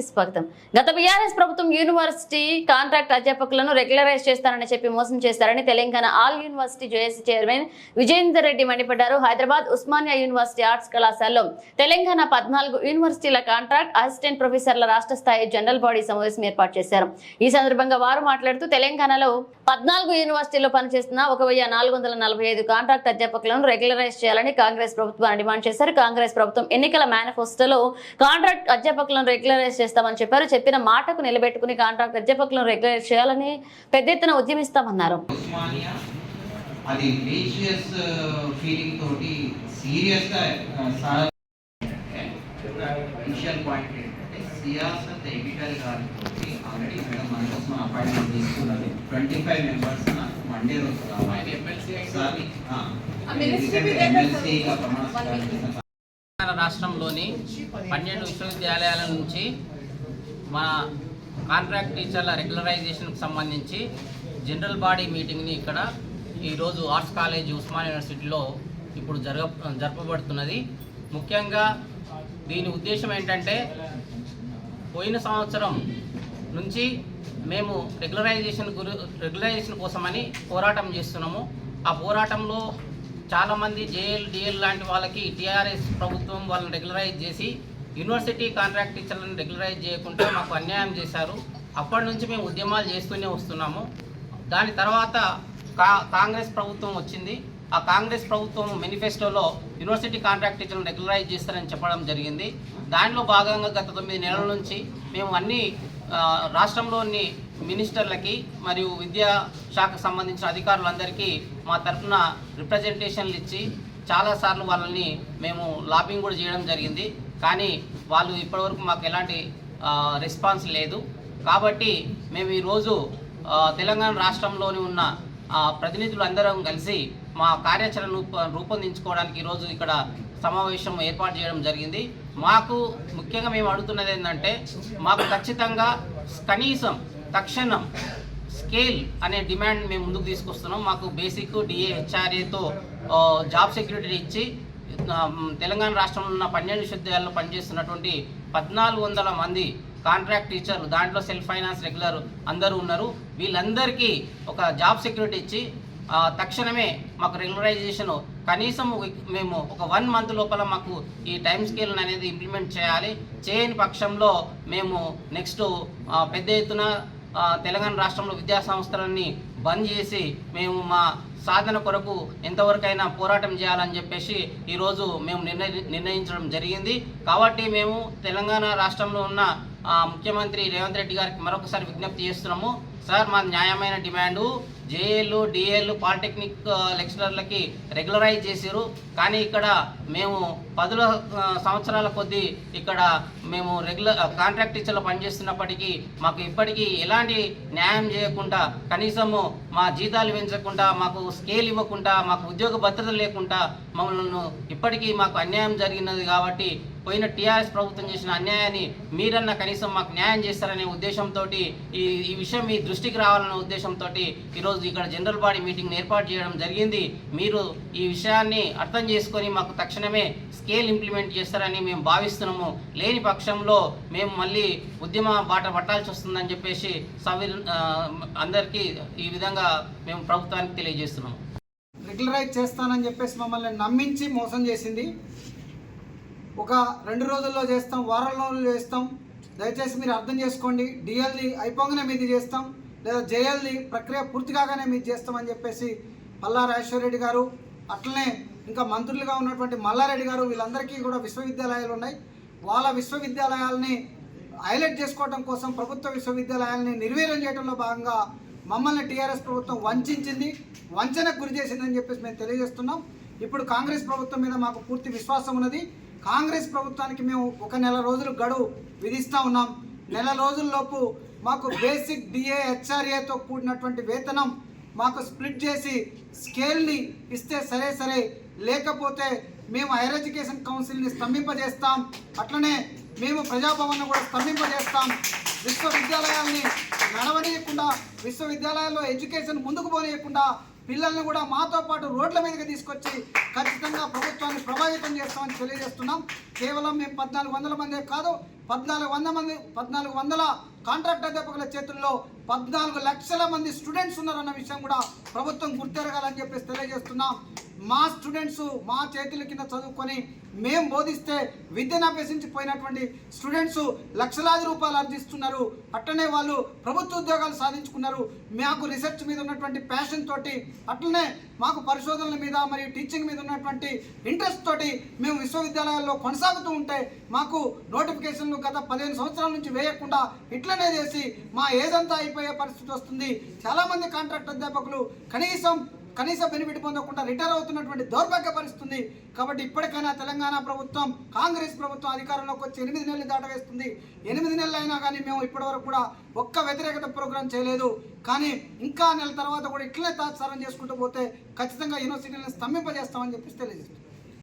స్వాగతం. గత బీఆర్ఎస్ ప్రభుత్వం యూనివర్సిటీ కాంట్రాక్ట్ అధ్యాపకులను రెగ్యులరైజ్ చేస్తారని చెప్పి మోసం చేస్తారని Telangana all university JAC chairman Vijayender Reddy మండిపడ్డారు. హైదరాబాద్ ఉస్మానియా యూనివర్సిటీ ఆర్ట్స్ కళాశాలలో తెలంగాణ 14 యూనివర్సిటీల కాంట్రాక్ట్ అసిస్టెంట్ ప్రొఫెసర్ల రాష్ట్ర స్థాయి జనరల్ బాడీ సమావేశం ఏర్పాటు చేశారు. ఈ సందర్భంగా వారు మాట్లాడుతూ తెలంగాణలో 14 యూనివర్సిటీల్లో పనిచేస్తున్న 1445 కాంట్రాక్ట్ అధ్యాపకులను రెగ్యులరైజ్ చేయాలని కాంగ్రెస్ ప్రభుత్వాన్ని డిమాండ్ చేశారు. కాంగ్రెస్ ప్రభుత్వం ఎన్నికల మేనిఫెస్టోలో కాంట్రాక్ట్ అధ్యాపకులను రెగ్యులరైజ్ చేస్తామని చెప్పారు. చెప్పిన మాటకు నిలబెట్టుకుని కాంట్రాక్ట్ అధ్యాపకులను రెగ్యులరైజ్ చేయాలని పెద్ద ఎత్తున ఉద్యమిస్తామన్నారు. అది లీజియస్ ఫీలింగ్ తోటి సీరియస్ గా ఇనిషియల్ పాయింట్ ఏంటంటే సియాసత్ ఎడిటర్ గారికి ఆల్రెడీ మేడం మన కోసం అపాయింట్మెంట్ తీసుకున్నది 25 మెంబర్స్ మండే రోజు కావాలి. రాష్ట్రంలోని 12 విశ్వవిద్యాలయాల నుంచి మన కాంట్రాక్ట్ టీచర్ల రెగ్యులరైజేషన్కి సంబంధించి జనరల్ బాడీ మీటింగ్ని ఇక్కడ ఈరోజు ఆర్ట్స్ కాలేజ్ ఉస్మానియా యూనివర్సిటీలో ఇప్పుడు జరపబడుతున్నది. ముఖ్యంగా దీని ఉద్దేశం ఏంటంటే పోయిన సంవత్సరం నుంచి మేము రెగ్యులరైజేషన్ కోసమని పోరాటం చేస్తున్నాము. ఆ పోరాటంలో చాలామంది జేఎల్ డిఎల్ లాంటి వాళ్ళకి టీఆర్ఎస్ ప్రభుత్వం వాళ్ళని రెగ్యులరైజ్ చేసి యూనివర్సిటీ కాంట్రాక్ట్ టీచర్లను రెగ్యులరైజ్ చేయకుండా మాకు అన్యాయం చేశారు. అప్పటి నుంచి మేము ఉద్యమాలు చేస్తూనే వస్తున్నాము. దాని తర్వాత కాంగ్రెస్ ప్రభుత్వం వచ్చింది. ఆ కాంగ్రెస్ ప్రభుత్వం మేనిఫెస్టోలో యూనివర్సిటీ కాంట్రాక్ట్ టీచర్లను రెగ్యులరైజ్ చేస్తారని చెప్పడం జరిగింది. దానిలో భాగంగా గత 9 నెలల నుంచి మేము అన్ని రాష్ట్రంలోని మినిస్టర్లకి మరియు విద్యా శాఖకు సంబంధించిన అధికారులందరికీ మా తరఫున రిప్రజెంటేషన్లు ఇచ్చి చాలాసార్లు వాళ్ళని మేము లాబింగ్ కూడా చేయడం జరిగింది. కానీ వాళ్ళు ఇప్పటివరకు మాకు ఎలాంటి రెస్పాన్స్ లేదు. కాబట్టి మేము ఈరోజు తెలంగాణ రాష్ట్రంలోని ఉన్న ప్రతినిధులు అందరం కలిసి మా కార్యాచరణను రూపొందించుకోవడానికి ఈరోజు ఇక్కడ సమావేశం ఏర్పాటు చేయడం జరిగింది. మాకు ముఖ్యంగా మేము అడుగుతున్నది ఏంటంటే మాకు ఖచ్చితంగా కనీసం తక్షణం స్కేల్ అనే డిమాండ్ మేము ముందుకు తీసుకొస్తున్నాం. మాకు బేసిక్ డిఏ హెచ్ఆర్ఏతో జాబ్ సెక్యూరిటీ ఇచ్చి తెలంగాణ రాష్ట్రంలో ఉన్న 12 విశ్వవిద్యాలయాల్లో పనిచేస్తున్నటువంటి 1400 మంది కాంట్రాక్ట్ టీచర్లు, దాంట్లో సెల్ఫ్ ఫైనాన్స్ రెగ్యులర్ అందరూ ఉన్నారు. వీళ్ళందరికీ ఒక జాబ్ సెక్యూరిటీ ఇచ్చి తక్షణమే మాకు రెగ్యులరైజేషన్ కనీసం మేము ఒక 1 మంత్ లోపల మాకు ఈ టైం స్కేల్ అనేది ఇంప్లిమెంట్ చేయాలి. చేయని పక్షంలో మేము నెక్స్ట్ పెద్ద ఎత్తున తెలంగాణ రాష్ట్రంలో విద్యా సంస్థలన్నీ బంద్ చేసి మేము మా సాధన కొరకు ఎంతవరకైనా పోరాటం చేయాలని చెప్పేసి ఈరోజు మేము నిర్ణయించడం జరిగింది. కాబట్టి మేము తెలంగాణ రాష్ట్రంలో ఉన్న ముఖ్యమంత్రి రేవంత్ రెడ్డి గారికి మరొకసారి విజ్ఞప్తి చేస్తున్నాము. సార్, మా న్యాయమైన డిమాండు జేఏలు డిఏలు పాలిటెక్నిక్ లెక్చరర్లకి రెగ్యులరైజ్ చేశారు. కానీ ఇక్కడ మేము 10 సంవత్సరాల కొద్దీ ఇక్కడ మేము కాంట్రాక్ట్ టీచర్లు పనిచేస్తున్నప్పటికీ మాకు ఇప్పటికీ ఎలాంటి న్యాయం చేయకుండా, కనీసము మా జీతాలు పెంచకుండా, మాకు స్కేల్ ఇవ్వకుండా, మాకు ఉద్యోగ భద్రత లేకుండా మమ్మల్ని ఇప్పటికీ మాకు అన్యాయం జరిగినది. కాబట్టి పోయిన టీఆర్ఎస్ ప్రభుత్వం చేసిన అన్యాయాన్ని మీరన్నా కనీసం మాకు న్యాయం చేస్తారనే ఉద్దేశంతో ఈ విషయం మీ దృష్టికి రావాలనే ఉద్దేశంతో ఈరోజు ఇక్కడ జనరల్ బాడీ మీటింగ్ ఏర్పాటు చేయడం జరిగింది. మీరు ఈ విషయాన్ని అర్థం చేసుకొని మాకు తక్షణమే స్కేల్ ఇంప్లిమెంట్ చేస్తారని మేము భావిస్తున్నాము. లేని పక్షంలో మేము మళ్ళీ ఉద్యమ బాట పట్టాల్సి వస్తుందని చెప్పేసి అందరికీ ఈ విధంగా మేము ప్రభుత్వానికి తెలియజేస్తున్నాము. రెగ్యులరైజ్ చేస్తానని చెప్పేసి మమ్మల్ని నమ్మించి మోసం చేసింది. ఒక 2 రోజుల్లో చేస్తాం, వారంలో చేస్తాం, దయచేసి మీరు అర్థం చేసుకోండి. డిఎల్ది అయిపోగానే మీది చేస్తాం, లేదా జేఎల్ది ప్రక్రియ పూర్తి కాగానే మీది చేస్తామని చెప్పేసి పల్లా రాజేశ్వరరెడ్డి గారు, అట్లనే ఇంకా మంత్రులుగా ఉన్నటువంటి మల్లారెడ్డి గారు, వీళ్ళందరికీ కూడా విశ్వవిద్యాలయాలు ఉన్నాయి. వాళ్ళ విశ్వవిద్యాలయాలని హైలైట్ చేసుకోవడం కోసం ప్రభుత్వ విశ్వవిద్యాలయాలని నిర్వీర్యం చేయడంలో భాగంగా మమ్మల్ని టీఆర్ఎస్ ప్రభుత్వం వంచింది, వంచనకు గురి చేసిందని చెప్పేసి మేము తెలియజేస్తున్నాం. ఇప్పుడు కాంగ్రెస్ ప్రభుత్వం మీద మాకు పూర్తి విశ్వాసం ఉన్నది. కాంగ్రెస్ ప్రభుత్వానికి మేము 1 నెల రోజులు గడువు విధిస్తూ ఉన్నాం. నెల రోజుల్లోపు మాకు బేసిక్ డిఏ హెచ్ఆర్ఏతో కూడినటువంటి వేతనం మాకు స్ప్లిట్ చేసి స్కేల్ని ఇస్తే సరే, లేకపోతే మేము హైయర్ ఎడ్యుకేషన్ కౌన్సిల్ని స్తంభింపజేస్తాం. అట్లనే మేము ప్రజాభవన్ను కూడా స్తంభింపజేస్తాం. విశ్వవిద్యాలయాల్ని నడవనీయకుండా, విశ్వవిద్యాలయాల్లో ఎడ్యుకేషన్ ముందుకు పోనీయకుండా పిల్లల్ని కూడా మాతో పాటు రోడ్ల మీదకి తీసుకొచ్చి ఖచ్చితంగా ప్రభుత్వాన్ని ప్రభావితం చేస్తామని తెలియజేస్తున్నాం. కేవలం మేము 1400 మందే కాదు, 1400 కాంట్రాక్ట్ అధ్యాపకుల చేతుల్లో 14 లక్షల మంది స్టూడెంట్స్ ఉన్నారన్న విషయం కూడా ప్రభుత్వం గుర్తెరగాలని చెప్పేసి తెలియజేస్తున్నాం. మా స్టూడెంట్స్ మా చేతుల కింద చదువుకొని మేము బోధిస్తే విద్యను అభ్యసించిపోయినటువంటి స్టూడెంట్స్ లక్షలాది రూపాయలు ఆర్జిస్తున్నారు. అట్లనే వాళ్ళు ప్రభుత్వ ఉద్యోగాలు సాధించుకున్నారు. మాకు రీసెర్చ్ మీద ఉన్నటువంటి ప్యాషన్ తోటి, అట్లనే మాకు పరిశోధనల మీద మరియు టీచింగ్ మీద ఉన్నటువంటి ఇంట్రెస్ట్ తోటి మేము విశ్వవిద్యాలయాల్లో కొనసాగుతూ ఉంటే మాకు నోటిఫికేషన్లు గత 15 సంవత్సరాల నుంచి వేయకుండా ఇట్లనే చేసి మా ఏజ్ అంతా అయిపోయే పరిస్థితి వస్తుంది. చాలామంది కాంట్రాక్ట్ అధ్యాపకులు కనీస బెనిఫిట్ పొందకుండా రిటైర్ అవుతున్నటువంటి దౌర్భాగ్య పరిస్థితుంది. కాబట్టి ఇప్పటికైనా తెలంగాణ ప్రభుత్వం, కాంగ్రెస్ ప్రభుత్వం అధికారంలోకి వచ్చి 8 నెలలు దాటవేస్తుంది. 8 నెలలు అయినా కానీ మేము ఇప్పటివరకు కూడా ఒక్క వ్యతిరేకత ప్రోగ్రాం చేయలేదు. కానీ ఇంకా నెల తర్వాత కూడా ఇట్లనే తాత్సారం చేసుకుంటూ పోతే ఖచ్చితంగా యూనివర్సిటీలను స్తంభింపజేస్తామని చెప్పి తెలియజేస్తుంది.